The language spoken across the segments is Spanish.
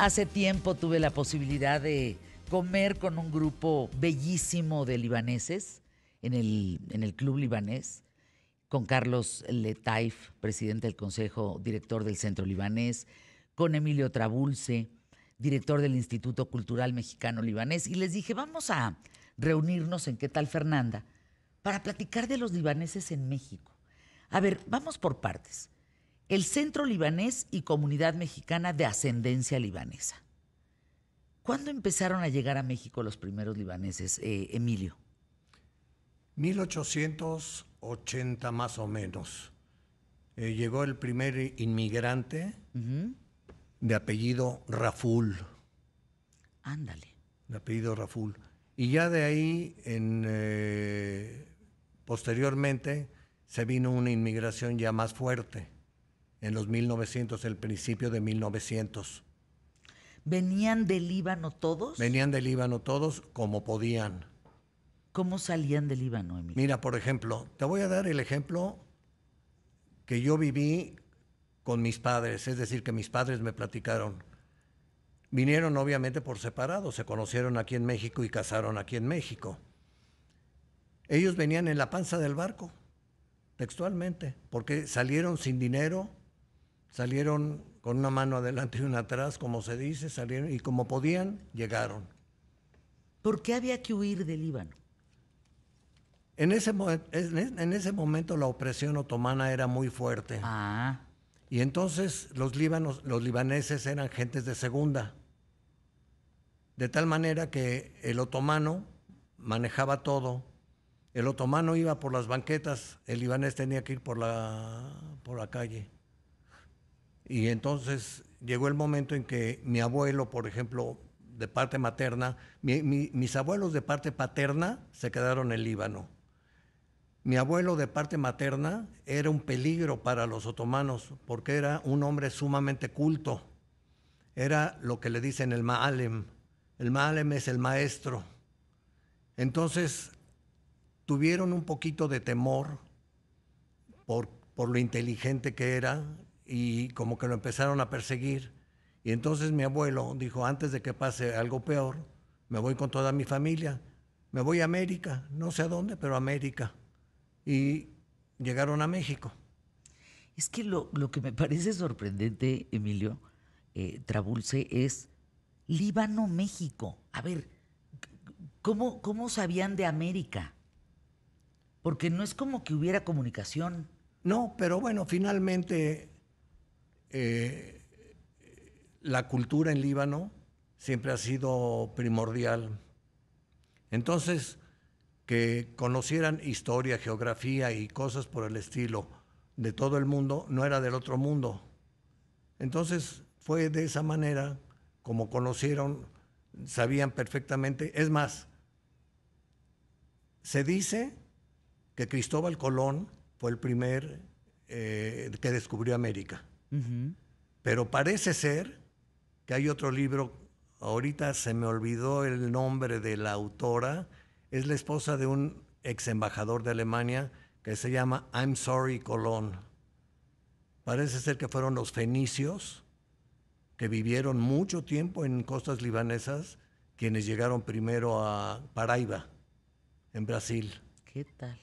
Hace tiempo tuve la posibilidad de comer con un grupo bellísimo de libaneses en el Club Libanés, con Carlos Letaif, presidente del Consejo, director del Centro Libanés, con Emilio Trabulce, director del Instituto Cultural Mexicano Libanés, y les dije, vamos a reunirnos en ¿Qué tal, Fernanda?, para platicar de los libaneses en México. A ver, vamos por partes. El Centro Libanés y Comunidad Mexicana de Ascendencia Libanesa. ¿Cuándo empezaron a llegar a México los primeros libaneses, Emilio? 1880 más o menos. Llegó el primer inmigrante de apellido Raful. Ándale. De apellido Raful. Y ya de ahí, posteriormente, se vino una inmigración ya más fuerte. En los 1900, el principio de 1900. ¿Venían del Líbano todos? Venían del Líbano todos como podían. ¿Cómo salían del Líbano, Emilio? Mira, por ejemplo, te voy a dar el ejemplo que yo viví con mis padres, es decir, que mis padres me platicaron. Vinieron obviamente por separado, se conocieron aquí en México y casaron aquí en México. Ellos venían en la panza del barco, textualmente, porque salieron sin dinero, salieron con una mano adelante y una atrás, como se dice, salieron y como podían, llegaron. ¿Por qué había que huir del Líbano? En ese momento la opresión otomana era muy fuerte. Ah. Y entonces los libaneses eran gentes de segunda. De tal manera que el otomano manejaba todo. El otomano iba por las banquetas, el libanés tenía que ir por la calle. Y entonces llegó el momento en que mi abuelo, por ejemplo, de parte materna, mis abuelos de parte paterna se quedaron en Líbano. Mi abuelo de parte materna era un peligro para los otomanos porque era un hombre sumamente culto. Era lo que le dicen el ma'alem. El ma'alem es el maestro. Entonces tuvieron un poquito de temor por lo inteligente que era y como que lo empezaron a perseguir. Y entonces mi abuelo dijo, antes de que pase algo peor, me voy con toda mi familia. Me voy a América, no sé a dónde, pero a América. Y llegaron a México. Es que lo que me parece sorprendente, Emilio Trabulce, es Líbano, México. A ver, ¿cómo sabían de América? Porque no es como que hubiera comunicación. No, pero bueno, finalmente la cultura en Líbano siempre ha sido primordial. Entonces, que conocieran historia, geografía y cosas por el estilo de todo el mundo, no era del otro mundo. Entonces fue de esa manera como conocieron, sabían perfectamente. Es más, se dice que Cristóbal Colón fue el primer que descubrió América. Pero parece ser que hay otro libro, ahorita se me olvidó el nombre de la autora, es la esposa de un ex embajador de Alemania que se llama I'm Sorry Colón. Parece ser que fueron los fenicios que vivieron mucho tiempo en costas libanesas quienes llegaron primero a Paraíba, en Brasil. ¿Qué tal?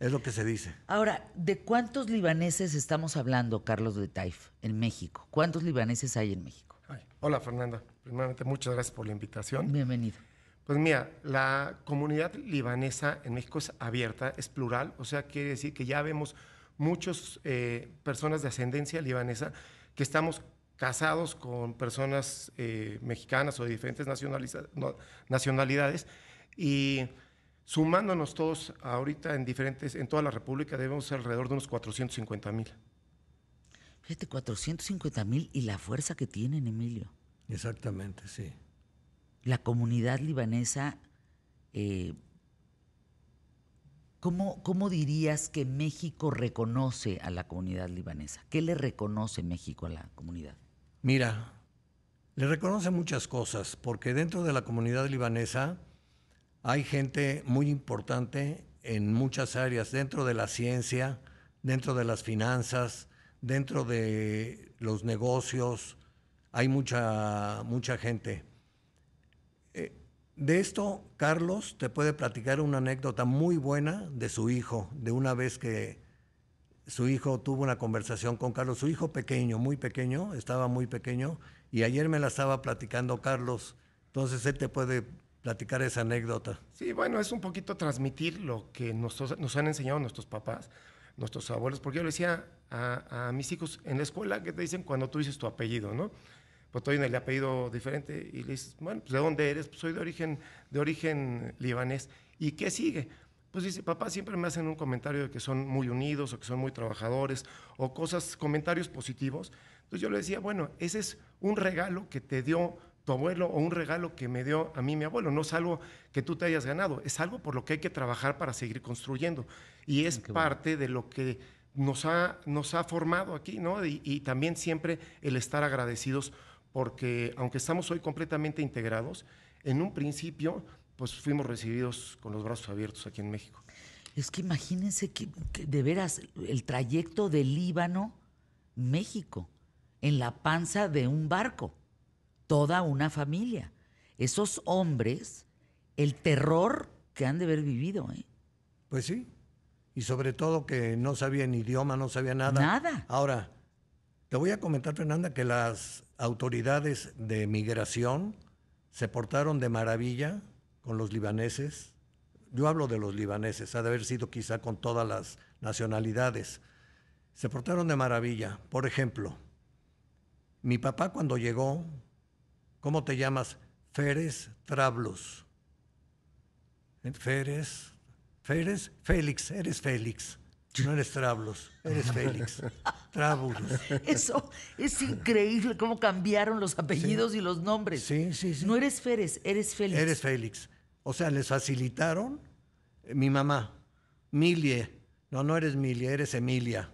Es lo que se dice. Ahora, ¿de cuántos libaneses estamos hablando, Carlos Letaif, en México? ¿Cuántos libaneses hay en México? Hola, Fernanda. Primeramente, muchas gracias por la invitación. Bienvenido. Pues mira, la comunidad libanesa en México es abierta, es plural, o sea, quiere decir que ya vemos muchas personas de ascendencia libanesa que estamos casados con personas mexicanas o de diferentes nacionalidades y sumándonos todos ahorita en toda la República debemos ser alrededor de unos 450,000. Fíjate, 450,000 y la fuerza que tienen, Emilio. Exactamente, sí. La comunidad libanesa, ¿cómo dirías que México reconoce a la comunidad libanesa? ¿Qué le reconoce México a la comunidad? Mira, le reconoce muchas cosas, porque dentro de la comunidad libanesa hay gente muy importante en muchas áreas, dentro de la ciencia, dentro de las finanzas, dentro de los negocios, hay mucha gente. De esto, Carlos te puede platicar una anécdota muy buena de su hijo, de una vez que su hijo tuvo una conversación con Carlos, su hijo pequeño, muy pequeño, estaba muy pequeño, y ayer me la estaba platicando Carlos, entonces él te puede platicar esa anécdota. Sí, bueno, es un poquito transmitir lo que nos han enseñado nuestros papás, nuestros abuelos, porque yo le decía a mis hijos en la escuela que te dicen cuando tú dices tu apellido, ¿no? Pues tú tienes el apellido diferente y le dices, bueno, pues ¿de dónde eres? Pues soy de origen libanés. ¿Y qué sigue? Pues dice, papá, siempre me hacen un comentario de que son muy unidos o que son muy trabajadores o comentarios positivos. Entonces yo le decía, bueno, ese es un regalo que te dio tu abuelo o un regalo que me dio a mí mi abuelo. No es algo que tú te hayas ganado, es algo por lo que hay que trabajar para seguir construyendo. Y es parte de lo que nos ha formado aquí, ¿no? Y también siempre el estar agradecidos porque aunque estamos hoy completamente integrados, en un principio pues fuimos recibidos con los brazos abiertos aquí en México. Es que imagínense que de veras el trayecto de Líbano, México, en la panza de un barco, toda una familia. Esos hombres, el terror que han de haber vivido, ¿eh? Pues sí, y sobre todo que no sabían idioma, no sabían nada. Nada. Ahora, te voy a comentar, Fernanda, que las autoridades de migración se portaron de maravilla con los libaneses. Yo hablo de los libaneses, ha de haber sido quizá con todas las nacionalidades. Se portaron de maravilla. Por ejemplo, mi papá cuando llegó, ¿cómo te llamas? Férez Trablus. Félix, eres Félix. No eres Trablus, eres Félix. Trabulus. Eso es increíble cómo cambiaron los apellidos y los nombres. Sí. No eres Férez, eres Félix. Eres Félix. O sea, les facilitaron. Mi mamá, Milie. No eres Milie, eres Emilia.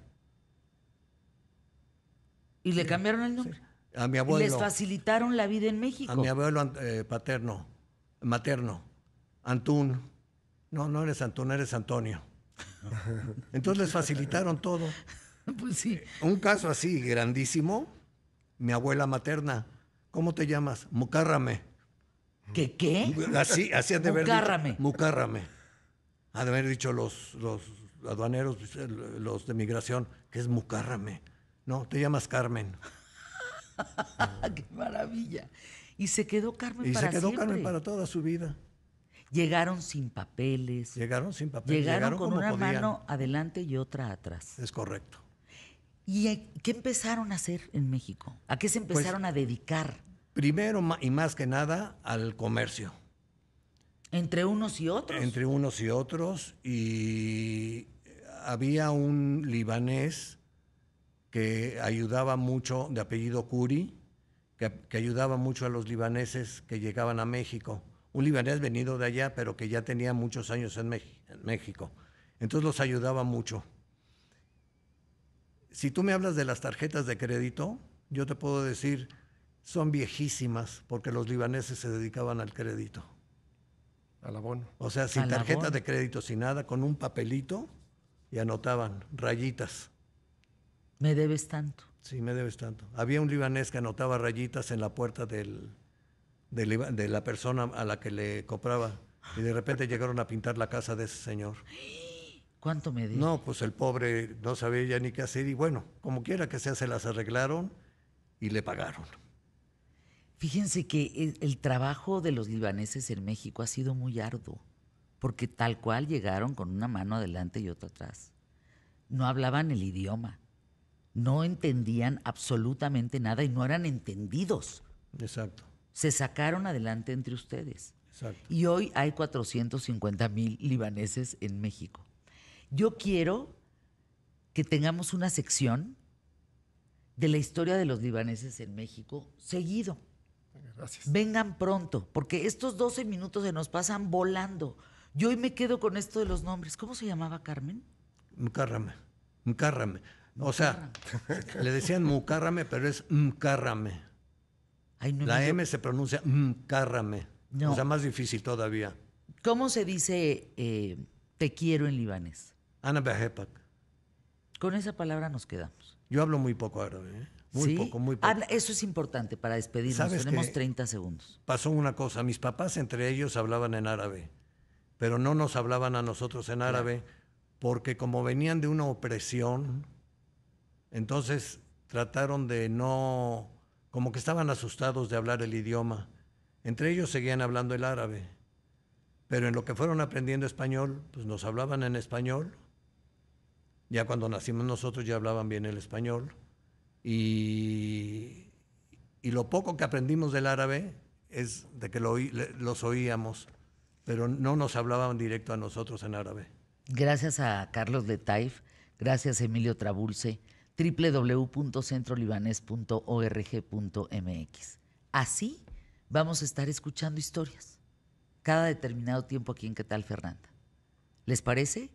Y le cambiaron el nombre. Sí. A mi abuelo. Y les facilitaron la vida en México. A mi abuelo materno. Antún. No eres Antún, eres Antonio. Entonces les facilitaron todo. Pues sí. Un caso así grandísimo, mi abuela materna. ¿Cómo te llamas? Mucárrame. ¿Qué? Así han de haber Mucárrame. dicho. Mucárrame. Han de haber dicho los aduaneros, los de migración, que es Mucárrame. No, te llamas Carmen. ¡Qué maravilla! Y se quedó Carmen Y para se quedó siempre. Carmen para toda su vida. Llegaron sin papeles. Llegaron sin papeles. Llegaron con como una podían. mano adelante y otra atrás. Es correcto. ¿Y qué empezaron a hacer en México? ¿A qué se empezaron a dedicar? Primero y más que nada al comercio. ¿Entre unos y otros? Entre unos y otros. Y había un libanés que ayudaba mucho, de apellido Curi, que ayudaba mucho a los libaneses que llegaban a México. Un libanés venido de allá, pero que ya tenía muchos años en México. Entonces los ayudaba mucho. Si tú me hablas de las tarjetas de crédito, yo te puedo decir, son viejísimas, porque los libaneses se dedicaban al crédito. Al abono. O sea, sin Al tarjeta abono. de crédito, sin nada, con un papelito, y anotaban rayitas. Me debes tanto. Sí, me debes tanto. Había un libanés que anotaba rayitas en la puerta de la persona a la que le compraba, y de repente llegaron a pintar la casa de ese señor. ¿Cuánto me debes? No, pues el pobre no sabía ya ni qué hacer, y bueno, como quiera que sea, se las arreglaron y le pagaron. Fíjense que el trabajo de los libaneses en México ha sido muy arduo, porque tal cual llegaron con una mano adelante y otra atrás. No hablaban el idioma, no entendían absolutamente nada y no eran entendidos. Exacto, Se sacaron adelante entre ustedes. exacto. Y hoy hay 450,000 libaneses en México. Yo quiero que tengamos una sección de la historia de los libaneses en México seguido. Gracias. Vengan pronto, porque estos 12 minutos se nos pasan volando. Yo hoy me quedo con esto de los nombres. ¿Cómo se llamaba Carmen? Mucárrame. O sea, le decían mucárrame, pero es mcárrame. Ay, no, La yo- M se pronuncia mcárrame. No. O sea, más difícil todavía. ¿Cómo se dice te quiero en libanés? Ana Bejepak. Con esa palabra nos quedamos. Yo hablo muy poco árabe, ¿eh? Muy ¿Sí? poco, muy poco. Eso es importante para despedirnos. ¿Sabes Tenemos qué? 30 segundos. Pasó una cosa, mis papás entre ellos hablaban en árabe, pero no nos hablaban a nosotros en árabe, porque como venían de una opresión, entonces trataron de no, como que estaban asustados de hablar el idioma. Entre ellos seguían hablando el árabe, pero en lo que fueron aprendiendo español, pues nos hablaban en español. Ya cuando nacimos nosotros ya hablaban bien el español. Y lo poco que aprendimos del árabe es de que los oíamos, pero no nos hablaban directo a nosotros en árabe. Gracias a Carlos Letaif, gracias a Emilio Trabulce, www.centrolibanes.org.mx. Así vamos a estar escuchando historias cada determinado tiempo aquí en ¿Qué tal, Fernanda? ¿Les parece?